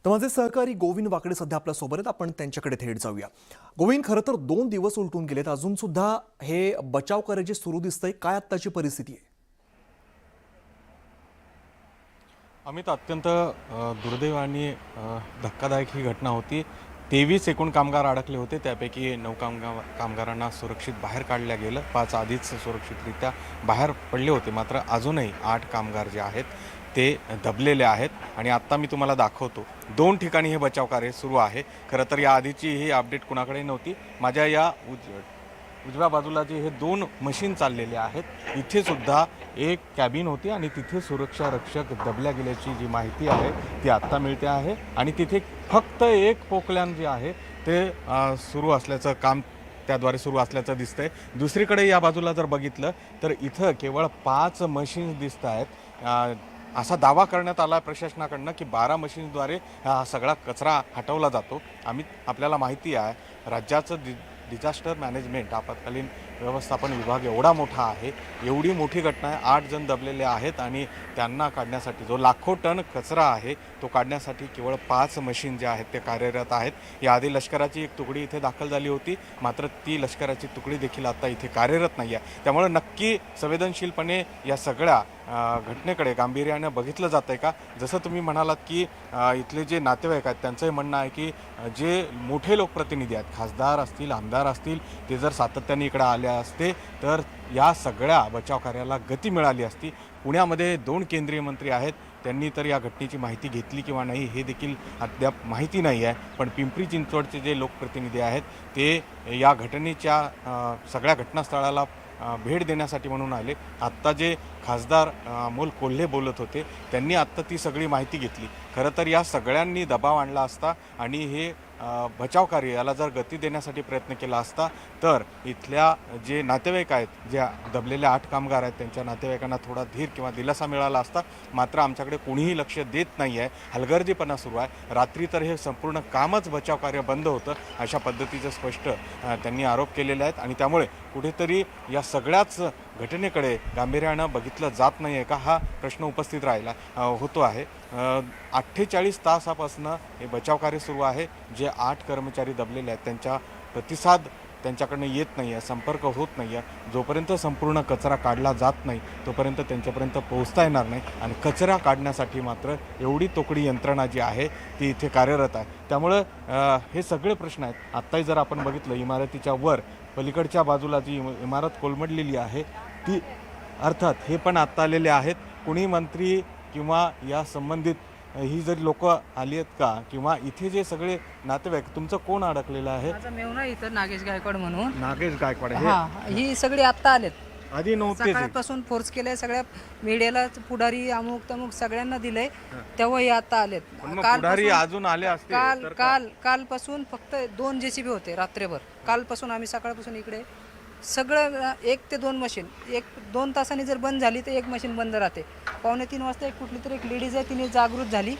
तर माझे सहकारी गोविंद वाकडे सध्या आपल्या सोबत आहेत. आपण त्यांच्याकडे थेट जाऊया. गोविंद, खरं तर 2 दिवस उलटून गेलेत, अजून सुद्धा हे बचाव कार्य जे सुरू दिसतंय, काय आत्ताची परिस्थिती आहे? अमित, अत्यंत दुर्दैव आणि धक्कादायक ही घटना होती. 23 एकूण कामगार अडकले होते, त्यापैकी 9 कामगारांना सुरक्षित बाहेर काढलं गेलं. 5 आधीच सुरक्षितरित्या बाहेर पडले होते. मात्र अजूनही 8 कामगार जे आहेत ते दबलेले आहेत. आणि आत्ता मी तुम्हाला दाखवतो, 2 ठिकाणी हे बचाव कार्य सुरू आहे. खरं तर या आधीची ही अपडेट कुणाकडे नव्हती. माझ्या या उजव्या बाजूला जे हे 2 मशीन चाललेले आहेत, इथे सुद्धा एक कॅबिन होती आणि तिथे सुरक्षा रक्षक दबल्या गेल्याची जी माहिती आहे ती आत्ता मिळते आहे. आणि तिथे फक्त एक पोकल्यान जे आहे ते सुरू असल्याचं काम त्याद्वारे सुरू असल्याचं दिसतंय. दुसरीकडे या बाजूला जर बघितलं तर इथं केवळ 5 मशीन्स दिसत आहेत. असा दावा करण्यात आला प्रशासनाकडनं की 12 मशीन्सद्वारे हा सगळा कचरा हटवला जातो. आपल्याला माहिती आहे, राज्याचं डिझास्टर मॅनेजमेंट आपत्कालीन व्यवस्थापन विभाग एवढा मोठा आहे, एवढी मोठी घटना आहे. 8 जण दबलेले आहेत आणि त्यांना काढण्यासाठी जो लाखो टन कचरा आहे तो काढण्यासाठी केवळ 5 मशीन जे आहेत ते कार्यरत आहेत. याआधी लष्कराची एक तुकडी इथे दाखल झाली होती, मात्र ती लष्कराची तुकडी देखील आता इथे कार्यरत नाही आहे. त्यामुळे नक्की संवेदनशीलपणे या सगळ्या घटनेकडे गांभीर्यानं बघितलं जातं आहे का? जसं तुम्ही म्हणालात की इथले जे नातेवाईक आहेत त्यांचंही म्हणणं आहे की जे मोठे लोकप्रतिनिधी आहेत, खासदार असतील, आमदार असतील, ते जर सातत्याने इकडे आले असते तर या सगळ्या बचाव कार्याला गती मिळाली असती. पुण्यामध्ये 2 केंद्रीय मंत्री आहेत, त्यांनी तर या घटनेची माहिती घेतली किंवा नाही हे देखील अद्याप माहिती नाही आहे. पण पिंपरी चिंचवडचे जे लोकप्रतिनिधी आहेत ते या घटनेच्या सगळ्या घटनास्थळाला भेट देण्यासाठी म्हणून आले. आत्ता जे खासदार अमोल कोल्हे बोलत होते त्यांनी आत्ता ती सगळी माहिती घेतली. खरं तर या सगळ्यांनी दबाव आणला असता आणि हे बचाव कार्य याला जर गती देण्यासाठी प्रयत्न केला असता तर इथल्या जे नातेवाईक आहेत, ज्या दबलेल्या 8 कामगार आहेत, त्यांच्या नातेवाईकांना थोडा धीर किंवा दिलासा मिळाला असता. मात्र आमच्याकडे कोणीही लक्ष देत नाही आहे, हलगर्जीपणा सुरू आहे. रात्री तर हे संपूर्ण कामच बचाव कार्य बंद होतं, अशा पद्धतीचं स्पष्ट त्यांनी आरोप केलेले आहेत. आणि त्यामुळे कुठेतरी या सगळ्याच घटनेकडे गांभीर्यानं बघितलं जात नाही आहे का, हा प्रश्न उपस्थित राहिला होतो आहे. 48 तासापासून हे बचाव कार्य सुरू आहे. जे 8 कर्मचारी दबलेले आहेत त्यांच्या प्रतिसाद त्यांच्याकडनं येत नाही आहे, संपर्क होत नाही आहे. जोपर्यंत संपूर्ण कचरा काढला जात नाही तोपर्यंत त्यांच्यापर्यंत पोहोचता येणार नाही. आणि कचरा काढण्यासाठी मात्र एवढी तोकडी यंत्रणा जी आहे ती इथे कार्यरत आहे. त्यामुळं हे सगळे प्रश्न आहेत. आत्ताही जर आपण बघितलं, इमारतीच्या वर पलीकडच्या बाजूला जी इमारत कोलमडलेली आहे ती, अर्थात हे पण आत्ता आलेले आहेत. कुणी मंत्री किंवा या संबंधित ही जरी लोक आली आहेत का, किंवा इथे जे सगळे नातेवाईक, तुमचं कोण अडकलेलं आहे? माझा मेहुणा इथं नागेश गायकवाड म्हणून. नागेश गायकवाड ही सगळी आत्ता आलेत. आधी नव्हते. सकाळपासून फोर्स केलंय, सगळ्या मीडियाला, पुढारी अमुक तमुक सगळ्यांना दिलंय, तेव्हा हे आता आलेत. पुढारी अजून आले असते कालपासून फक्त 2 JCB होते रात्रभर. कालपासून आम्ही सकाळपासून इकडे सगळं 1 ते 2 मशीन, 1-2 तासांनी जर बंद झाली तर 1 मशीन बंद राहते. 2:45 वाजता एक कुठली तरी एक लेडीज आहे, तिने जागृत झाली,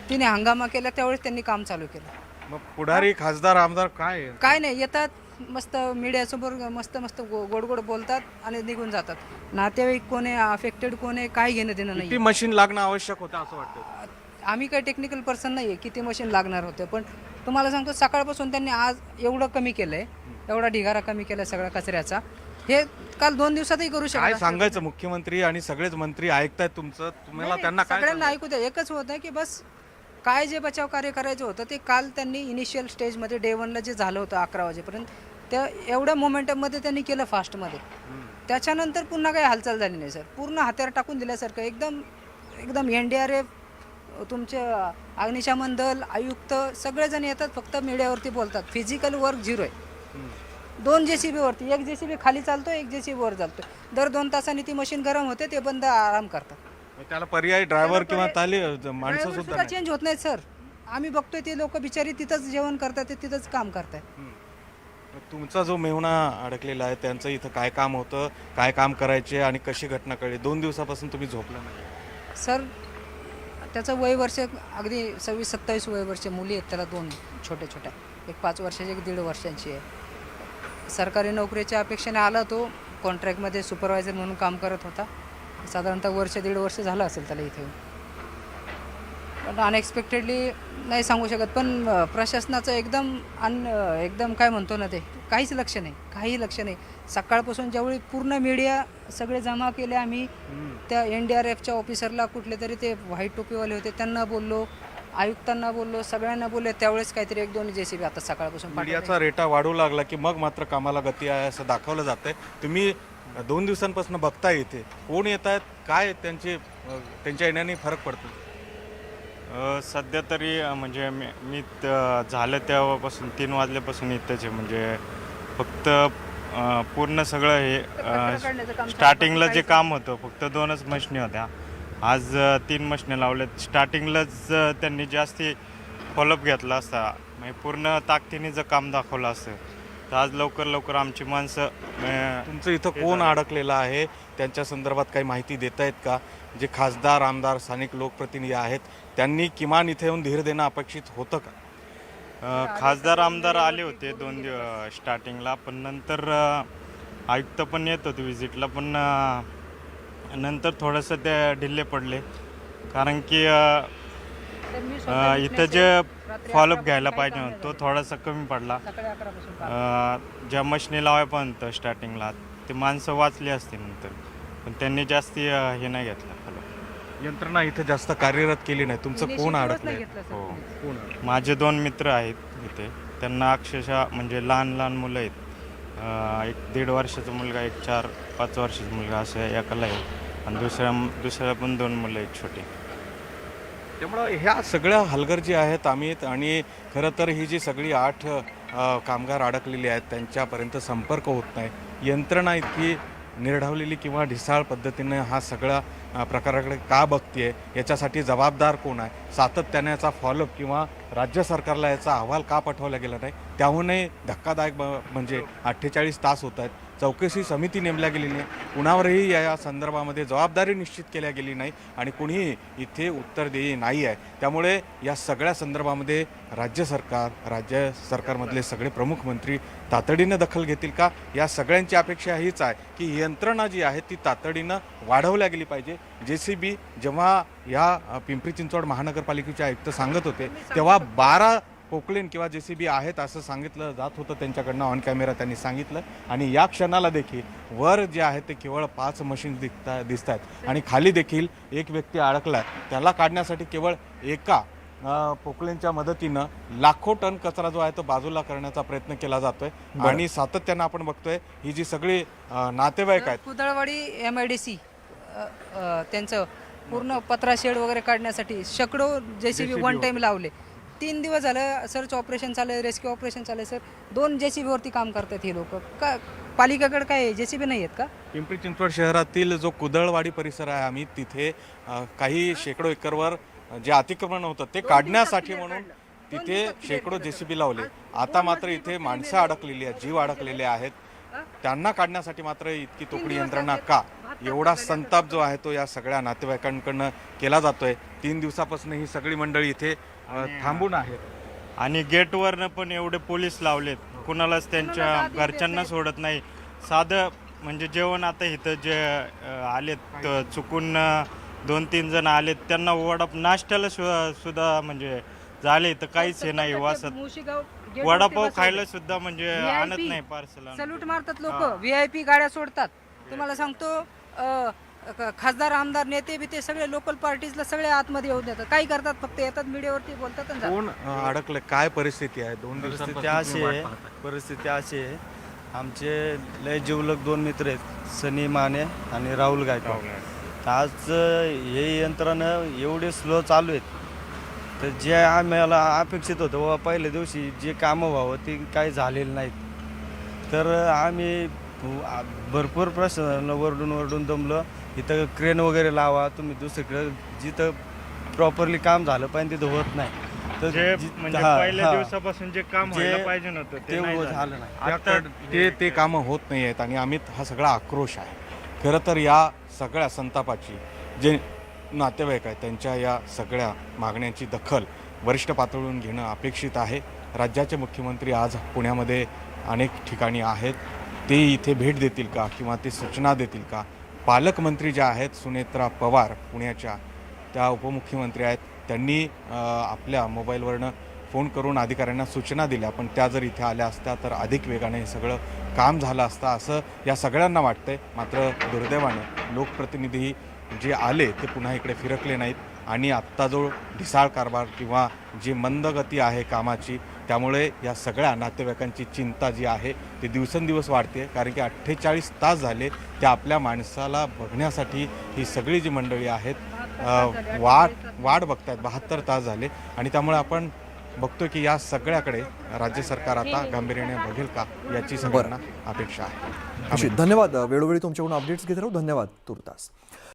तिने हंगामा केला, त्यावेळेस त्यांनी काम चालू केलं. मग पुढारी, खासदार, आमदार काय नाही, येतात मस्त मीडियासमोर मस्त गोड गोड बोलतात आणि निघून जातात. नातेवाईक कोण आहे, अफेक्टेड कोण आहे, काय घेणं देणं नाही. किती मशीन लागणं आवश्यक होतं असं वाटतं? आम्ही काही टेक्निकल पर्सन नाही आहे किती मशीन लागणार होते, पण तुम्हाला सांगतो सकाळपासून त्यांनी आज एवढं कमी केलंय, एवढा ढिगारा कमी केला सगळ्या कचऱ्याचा. हे काल 2 दिवसातही करू शकतो. काय सांगायचं, मुख्यमंत्री आणि सगळेच मंत्री ऐकतायत तुमचं, तुम्हाला त्यांना काय सगळ्यांना ऐकू द्या. एकच होतं की बस काय जे बचाव कार्य करायचं होतं ते काल त्यांनी इनिशियल स्टेजमध्ये Day 1ला जे झालं होतं 11 वाजेपर्यंत, त्या एवढ्या मोमेंटममध्ये त्यांनी केलं फास्टमध्ये. त्याच्यानंतर पुन्हा काही हालचाल झाली नाही सर. पूर्ण हात्यार टाकून दिल्यासारखं एकदम NDRF, तुमचे अग्निशमन दल, आयुक्त सगळेजण येतात, फक्त मीडियावरती बोलतात. फिजिकल वर्क 0 आहे. 2 JCB वरती, 1 JCB खाली चालतो, 1 JCB वर चालतो. दर 2 तासांनी ती मशीन गरम होते, ते बंद आराम करतात. त्याला पर्यायी ड्रायव्हर किंवा माणसं सुद्धा चेंज होत नाहीत सर. आम्ही बघतोय ते लोक बिचारी तिथंच जेवण करतात, ते तिथंच काम करतात. तुमचा जो मेहुणा अडकलेला आहे त्यांचं इथं काय काम होतं, काय काम करायचे आणि कशी घटना कळली? 2 दिवसापासून तुम्ही झोपला नाही सर? त्याचं वय वर्ष अगदी 26-27 वय वर्ष. मुली आहेत त्याला 2 छोट्या, एक 5 वर्षाची, एक 1.5 वर्षांची आहे. सरकारी नोकरीच्या अपेक्षेने आला तो. कॉन्ट्रॅक्टमध्ये सुपरवायझर म्हणून काम करत होता. साधारणतः 1-1.5 वर्ष झालं असेल त्याला इथे. पण अनएक्सपेक्टेडली नाही सांगू शकत, पण प्रशासनाचं एकदम काय म्हणतो ना ते काहीच लक्ष नाही, काही लक्ष नाही. सकाळपासून ज्यावेळी पूर्ण मीडिया सगळे जमा केले आम्ही, त्या NDRFच्या ऑफिसरला कुठले तरी ते व्हाईट टोपीवाले होते त्यांना बोललो, आयुक्तांना बोललो, सगळ्यांना बोललो. त्यावेळेस काहीतरी 1-2 JCB आता सकाळपासून पाठवले. मीडियाचा रेटा वाढू लागला की मग मात्र कामाला गती आहे असं दाखवलं जातंय. तुम्ही 2 दिवसांपासून बघताय इथे कोण येत आहेत, काय त्यांच्या येण्याने फरक पडतो? सध्या तरी म्हणजे मी झालं तेव्हापासून 3 वाजल्यापासून इथंच आहे. म्हणजे फक्त पूर्ण सगळं हे काढण्याचं काम स्टार्टिंगला जे काम होतं फक्त 2च मशिनी होत्या. आज 3 मशिनी लावल्यात. स्टार्टिंगलाच त्यांनी जास्ती फॉलोअप घेतला असता, म्हणजे पूर्ण ताकदीने जर काम दाखवलं असतं तर आज लवकर आमची माणसं तुमचं इथं कोण अडकलेलं आहे त्यांच्या संदर्भात काही माहिती देता येत का? जे खासदार, आमदार, स्थानिक लोकप्रतिनिधी आहेत त्यांनी किमान इथे येऊन धीर देणं अपेक्षित होतं का? खासदार आमदार आले होते 2 दिवस स्टार्टिंगला, पण नंतर आयुक्त पण येत होते विजिटला, पण नंतर थोडंसं ते ढिल्ले पडले. कारण की मी स्वतः इथं जे फॉलोअप घ्यायला पाहिजे होता तो थोडासा कमी पडला. सकाळी 11 ज्या मशिनी लावायपर्यंत स्टार्टिंगला ते माणसं वाचली असते नंतर, पण त्यांनी जास्ती हे नाही घेतलं फॉलोअप. यंत्रणा इथे जास्त कार्यरत केली नाही. तुमचं कोण अडकलंय? हो, कोण? माझे 2 मित्र आहेत इथे. त्यांना अक्षरशः म्हणजे लहान मुलं आहेत. एक 1.5 वर्षाचा मुलगा, एक 4-5 वर्षाचा मुलगा असं एकाला आहे, आणि दुसऱ्या पण 2 मुलं आहेत छोटी. त्यामुळं ह्या सगळ्या हलगर्जी आहेत अमित. आणि खरं तर ही जी सगळी 8 कामगार अडकलेली आहेत त्यांच्यापर्यंत संपर्क होत नाही. यंत्रणा इतकी निर्ढावलेली किंवा ढिसाळ पद्धतीने हा सगळा प्रकाराकडे का बघतीये, याच्यासाठी जबाबदार कोण आहे? सातत्याने याचा फॉलोअप किंवा राज्य सरकारला याचा अहवाल का पाठवला गेला नाही? त्याहूनही धक्कादायक म्हणजे 48 तास होत आहेत, चौकशी समिती नेमल्या गेली नाही, कुणावरही या संदर्भामध्ये जबाबदारी निश्चित केल्या गेली नाही आणि कुणीही इथे उत्तर देई नाही आहे. त्यामुळे या सगळ्या संदर्भामध्ये राज्य सरकारमधले सगळे प्रमुख मंत्री तातडीनं दखल घेतील का? या सगळ्यांची अपेक्षा हीच आहे की यंत्रणा जी आहे ती तातडीनं वाढवल्या गेली पाहिजे. JCB जेव्हा या पिंपरी चिंचवड महानगरपालिकेचे आयुक्त सांगत होते तेव्हा 12 पोकलेन किंवा JCB आहेत असं सांगितलं जात होतं त्यांच्याकडनं. ऑन कॅमेरा त्यांनी सांगितलं. आणि या क्षणाला देखील वर जे आहे ते केवळ 5 मशीन दिसत आहेत आणि खाली देखील एक व्यक्ती अडकला. त्याला काढण्यासाठी केवळ एका पोकलेनच्या मदतीनं लाखो टन कचरा जो आहे तो बाजूला करण्याचा प्रयत्न केला जातोय. आणि सातत्यानं आपण बघतोय ही जी सगळी नातेवाईक आहेत, कुदळवाडी MIDC त्यांचं पूर्ण पत्रा शेड वगैरे काढण्यासाठी शेकडो JCB वन टाइम लावले. 3 दिवस झालं सर्च ऑपरेशन चालू आहे, रेस्क्यू ऑपरेशन चालू आहे सर. 2 JCB वरती काम करतात हे लोक. का पालिकेकडे काय JCB नाही आहेत का? पिंपरी चिंचवड शहरातील जो कुदळवाडी परिसर आहे आम्ही तिथे काही शेकडो एकरवर जे अतिक्रमण होतं ते काढण्यासाठी म्हणून तिथे शेकडो JCB लावले. आता मात्र इथे माणसं अडकलेली आहेत, जीव अडकलेले आहेत, त्यांना काढण्यासाठी मात्र इतकी तोकडी यंत्रणा का? एवढा संताप जो आहे तो या सगळ्या नातेवाईकांकडनं केला जातोय. 3 दिवसापासून ही सगळी मंडळी इथे थांबून आहेत. आणि गेटवरनं पण एवढे पोलीस लावलेत, कुणालाच त्यांच्या घरच्यांना सोडत नाही. साधं म्हणजे जेवण आता इथं जे आलेत चुकून 2-3 जण आलेत त्यांना नाश्त्याला सुद्धा म्हणजे झाले तर काहीच हे नाही वासत. वडापाव खायला सुद्धा म्हणजे आणत नाही पार्सल. सल्यूट मारतात लोक, VIP गाड्या सोडतात. तुम्हाला सांगतो खासदार, आमदार, नेते बिते सगळे लोकल पार्टीजला सगळे आतमध्ये येऊन देतात. काही करतात, फक्त येतात मीडियावरती बोलतात आणि जातात. कोण अडकलं, काय परिस्थिती आहे? 2 परिस्थिती अशी आहे. आमचे लय जीवलग 2 मित्र आहेत, सनी माने आणि राहुल गायकवाड. आज हे यंत्रणं एवढे स्लो चालू आहेत तर जे आम्हाला अपेक्षित होतं व पहिल्या दिवशी जे कामं व्हावं ते काही झालेलं नाहीत. तर आम्ही भरपूर प्रश्न वरडून दमलं. इथं क्रेन वगैरे लावा, तुम्ही दुसरीकडे जिथं प्रॉपरली काम झालं पाहिजे तिथं होत नाही. तर जे म्हणजे पहिल्या दिवसापासून जे काम व्हायला पाहिजे नव्हतं ते नाही झालं नाही. आता ते कामं होत नाही आहेत आणि अमित हा सगळा आक्रोश आहे. खरं तर या सगळ्या संतापाची जे नातेवाईक आहेत त्यांच्या या सगळ्या मागण्यांची दखल वरिष्ठ पातळीवरून घेणं अपेक्षित आहे. राज्याचे मुख्यमंत्री आज पुण्यामध्ये अनेक ठिकाणी आहेत, ते इथे भेट देतील का किंवा ते सूचना देतील का? पालकमंत्री ज्या आहेत सुनेत्रा पवार पुण्याच्या, त्या उपमुख्यमंत्री आहेत, त्यांनी आपल्या मोबाईलवरनं फोन करून अधिकाऱ्यांना सूचना दिल्या, पण त्या जर इथे आल्या असत्या तर अधिक वेगाने हे सगळं काम झालं असतं असं या सगळ्यांना वाटतंय. मात्र दुर्दैवानं लोकप्रतिनिधी जे आले ते पुन्हा इकडे फिरकले नाहीत आणि आत्ता जो ढिसाळ कारभार किंवा जी मंदगती आहे कामाची, त्यामुळे या सगळ्या नातेवाईकांची चिंता जी आहे ती दिवसेंदिवस वाढते. कारण की 48 तास झाले त्या आपल्या माणसाला बघण्यासाठी ही सगळी जी मंडळी आहेत वाट बघतायत. 72 तास झाले आणि त्यामुळे आपण बघतोय की या सगळ्याकडे राज्य सरकार आता गांभीर्याने बघेल का याची सगळ्यांना अपेक्षा आहे. धन्यवाद. वेळोवेळी तुमच्याकडून अपडेट्स घेत राहू. धन्यवाद तुर्तास.